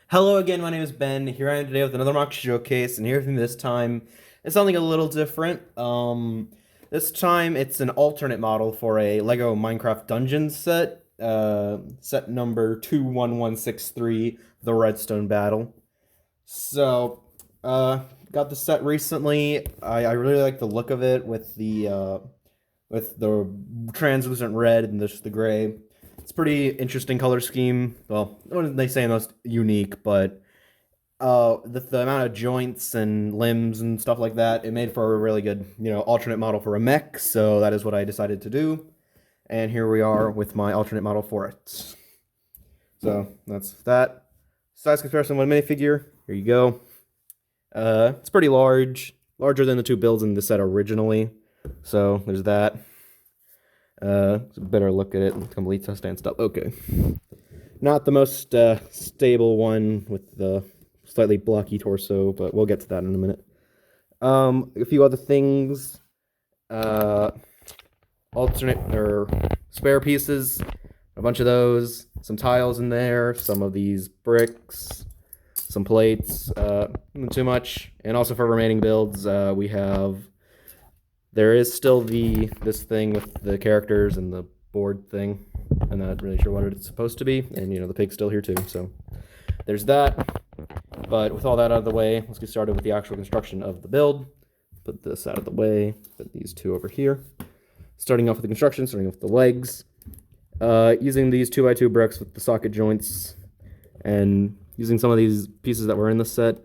Hello again, my name is Ben. Here I am today with another mock showcase, and here with me this time is something a little different. This time it's an alternate model for a Lego Minecraft Dungeons set, set number 21163, the Redstone Battle. So, got the set recently. I really like the look of it with the translucent red and the gray. It's pretty interesting color scheme. Well, when they say most unique, but the amount of joints and limbs and stuff like that, it made for a really good, alternate model for a mech. So that is what I decided to do, and here we are with my alternate model for it. So that's that. Size comparison one minifigure. Here you go. It's pretty larger than the two builds in the set originally. So there's that. It's a better look at it. Complete stand stuff. Okay. Not the most stable one with the slightly blocky torso, but we'll get to that in a minute. A few other things. Alternate or spare pieces. A bunch of those. Some tiles in there. Some of these bricks. Some plates. Not too much. And also for remaining builds, we have... There is still this thing with the characters and the board thing. I'm not really sure what it's supposed to be. And, the pig's still here too, so there's that. But with all that out of the way, let's get started with the actual construction of the build. Put this out of the way. Put these two over here. Starting off with the construction, starting off with the legs. Using these 2x2 bricks with the socket joints. And using some of these pieces that were in the set.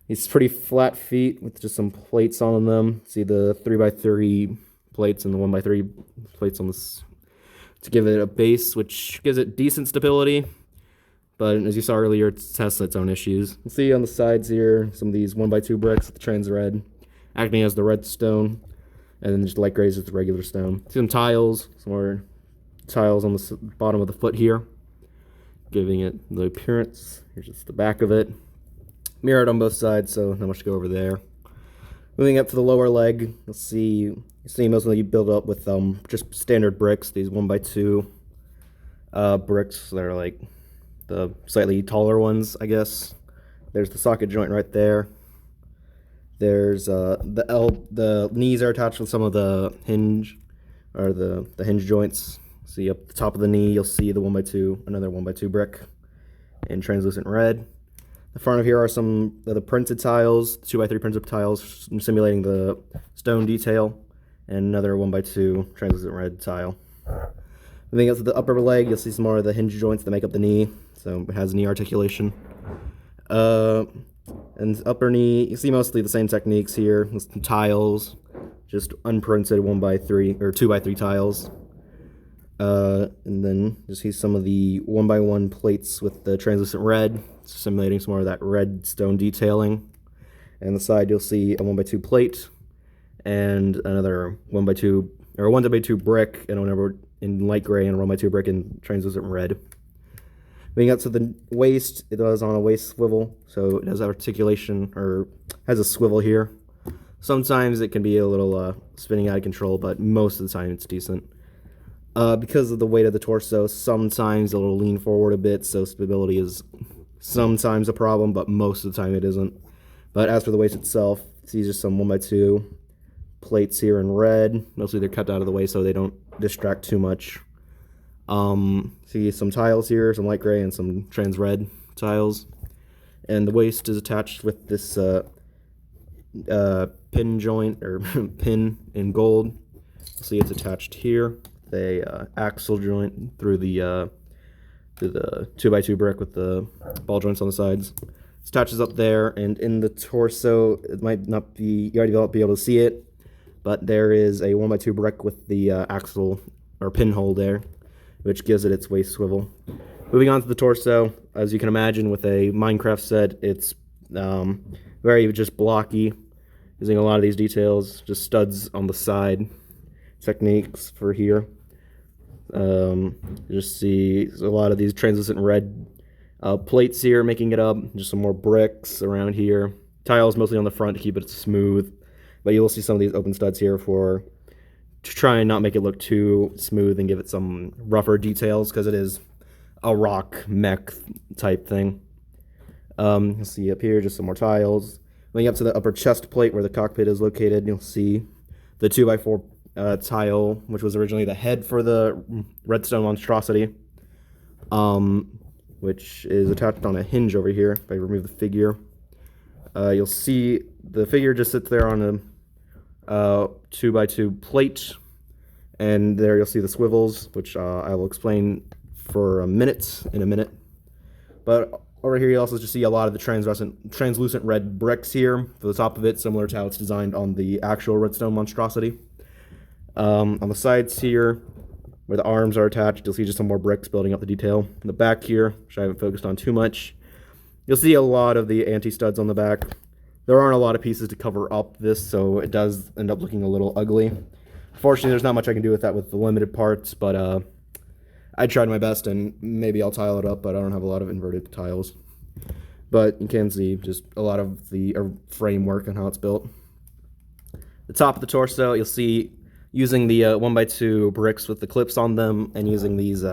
These pretty flat feet with just some plates on them. See the 3x3 plates and the 1x3 plates on this to give it a base, which gives it decent stability. But as you saw earlier, it has its own issues. You see on the sides here, some of these 1x2 bricks with the trans red, acting as the redstone, and then just light grays with the regular stone. See some tiles, some more tiles on the bottom of the foot here, giving it the appearance. Here's just the back of it. Mirrored on both sides, so not much to go over there. Moving up to the lower leg, you'll see mostly build up with just standard bricks, these 1x2 bricks. They're like the slightly taller ones, I guess. There's the socket joint right there. There's the knees are attached with some of the hinge, or the hinge joints. See up the top of the knee, you'll see the 1x2, another 1x2 brick in translucent red. The front of here are some of the printed tiles, 2x3 printed tiles simulating the stone detail, and another 1x2 translucent red tile. Moving up to the upper leg, you'll see some more of the hinge joints that make up the knee, so it has knee articulation. And upper knee, you see mostly the same techniques here, with some tiles, just unprinted 1x3 or 2x3 tiles. And then you see some of the 1x1 plates with the translucent red, simulating some more of that red stone detailing. And the side you'll see a 1x2 plate and another 1x2 or 1x2 brick and whatever in light gray and a 1x2 brick in translucent red. Moving up to the waist, it is on a waist swivel, so it has articulation or has a swivel here. Sometimes it can be a little spinning out of control, but most of the time it's decent. Because of the weight of the torso, sometimes it'll lean forward a bit, so stability is sometimes a problem, but most of the time it isn't. But as for the waist itself, see just some 1x2 plates here in red. Mostly they're cut out of the way so they don't distract too much. See some tiles here, some light gray and some trans red tiles. And the waist is attached with this pin joint, or pin in gold. See it's attached here. A axle joint through the 2x2 brick with the ball joints on the sides. It attaches up there, and in the torso, it might not be, you already won't be able to see it, but there is a 1x2 brick with the axle or pinhole there, which gives it its waist swivel. Moving on to the torso, as you can imagine with a Minecraft set, it's very just blocky, using a lot of these details, just studs on the side techniques for here. You just see a lot of these translucent red plates here making it up, just some more bricks around here. Tiles mostly on the front to keep it smooth, but you will see some of these open studs here to try and not make it look too smooth and give it some rougher details, because it is a rock mech type thing. You'll see up here just some more tiles. Going up to the upper chest plate where the cockpit is located, you'll see the 2x4 tile, which was originally the head for the redstone monstrosity, which is attached on a hinge over here. If I remove the figure, you'll see the figure just sits there on a 2x2 plate, and there you'll see the swivels, which I will explain in a minute. But over here you also just see a lot of the translucent red bricks here for the top of it, similar to how it's designed on the actual redstone monstrosity. On the sides here, where the arms are attached, you'll see just some more bricks building up the detail. In the back here, which I haven't focused on too much, you'll see a lot of the anti-studs on the back. There aren't a lot of pieces to cover up this, so it does end up looking a little ugly. Fortunately, there's not much I can do with that with the limited parts, but I tried my best, and maybe I'll tile it up, but I don't have a lot of inverted tiles. But you can see just a lot of the framework and how it's built. The top of the torso, you'll see using the 1x2 bricks with the clips on them, and using these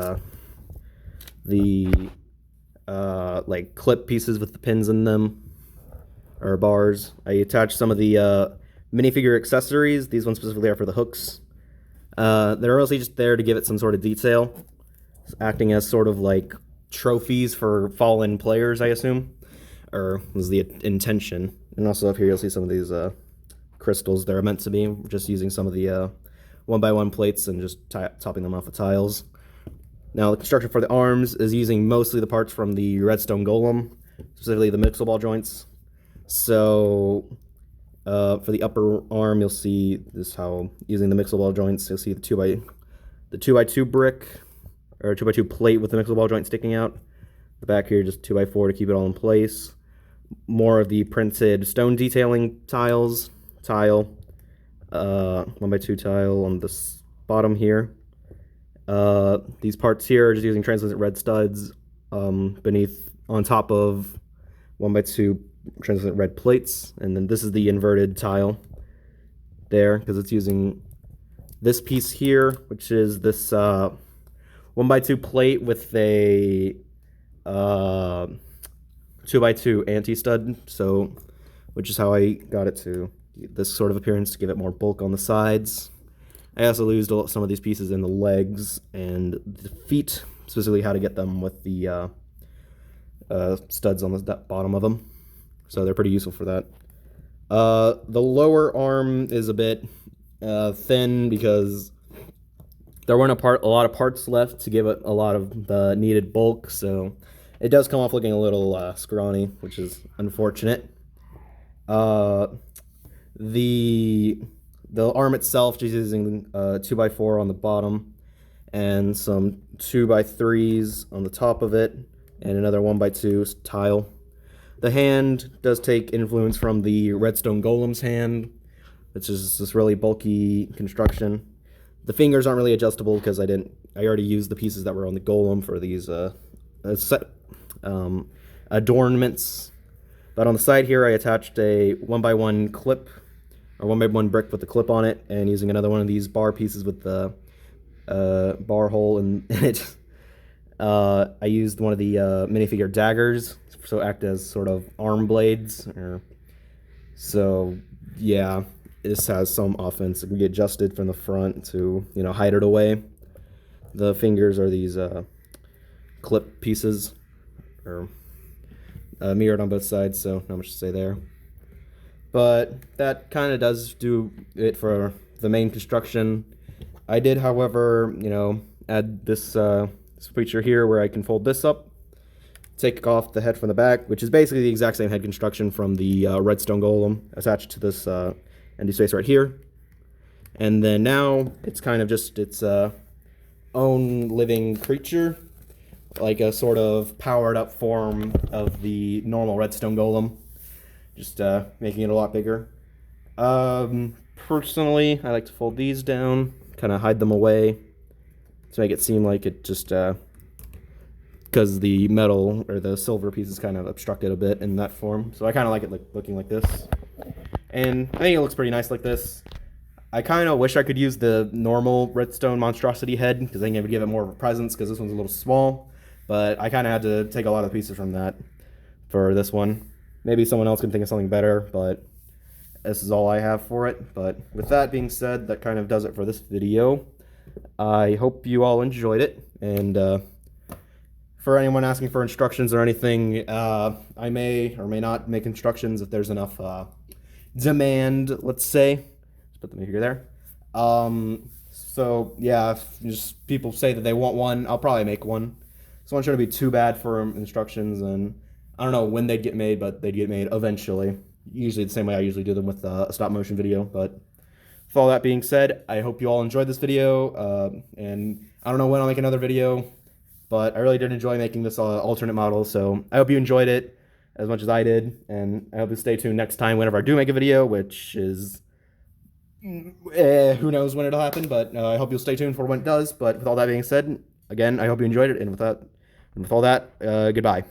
like clip pieces with the pins in them, or bars. I attached some of the minifigure accessories. These ones specifically are for the hooks. They're mostly just there to give it some sort of detail, acting as sort of like trophies for fallen players, I assume, or was the intention. And also up here you'll see some of these crystals they're meant to be, just using some of the 1x1 plates and just topping them off with tiles. Now the construction for the arms is using mostly the parts from the redstone golem, specifically the mixel ball joints. So for the upper arm, you'll see this how using the mixel ball joints, you'll see the 2x2 brick, or 2x2 plate with the mixel ball joint sticking out. The back here, just 2x4 to keep it all in place. More of the printed stone detailing tile, 1x2 tile on this bottom here. These parts here are just using translucent red studs on top of 1x2 translucent red plates, and then this is the inverted tile there, because it's using this piece here, which is this 1x2 plate with a 2x2 anti-stud, so which is how I got it to this sort of appearance, to give it more bulk on the sides. I also used some of these pieces in the legs and the feet, specifically how to get them with the studs on the bottom of them. So they're pretty useful for that. The lower arm is a bit thin because there weren't a lot of parts left to give it a lot of the needed bulk, so it does come off looking a little scrawny, which is unfortunate. The arm itself, just using 2x4 on the bottom and some 2x3s on the top of it, and another 1x2 tile. The hand does take influence from the redstone golem's hand, which is this really bulky construction. The fingers aren't really adjustable because I already used the pieces that were on the golem for these adornments. But on the side here, I attached a 1x1 clip, or 1x1 brick with the clip on it, and using another one of these bar pieces with the bar hole in it. I used one of the minifigure daggers, so act as sort of arm blades. So yeah, this has some offense. It can be adjusted from the front to, hide it away. The fingers are these clip pieces, or mirrored on both sides, so not much to say there. But that kind of does do it for the main construction. I did, however, add this feature here where I can fold this up, take off the head from the back, which is basically the exact same head construction from the redstone golem attached to this empty space right here. And then now it's kind of just its own living creature, like a sort of powered up form of the normal redstone golem, just making it a lot bigger. Personally, I like to fold these down, kind of hide them away to make it seem like it just, because the metal or the silver piece is kind of obstructed a bit in that form. So I kind of like it looking like this. And I think it looks pretty nice like this. I kind of wish I could use the normal redstone monstrosity head, because I think it would give it more of a presence, because this one's a little small. but I kind of had to take a lot of pieces from that for this one. Maybe someone else can think of something better, but this is all I have for it. But with that being said, that kind of does it for this video. I hope you all enjoyed it, and for anyone asking for instructions or anything, I may or may not make instructions if there's enough demand, let's say. Let's put the figure there. So yeah, if just people say that they want one, I'll probably make one. This one shouldn't be too bad for instructions, and I don't know when they'd get made, but they'd get made eventually. Usually the same way I usually do them with a stop motion video. But with all that being said, I hope you all enjoyed this video, and I don't know when I'll make another video, but I really did enjoy making this alternate model, so I hope you enjoyed it as much as I did, and I hope you stay tuned next time whenever I do make a video, which is who knows when it'll happen, but I hope you'll stay tuned for when it does. But with all that being said, again, I hope you enjoyed it, and with all that, goodbye.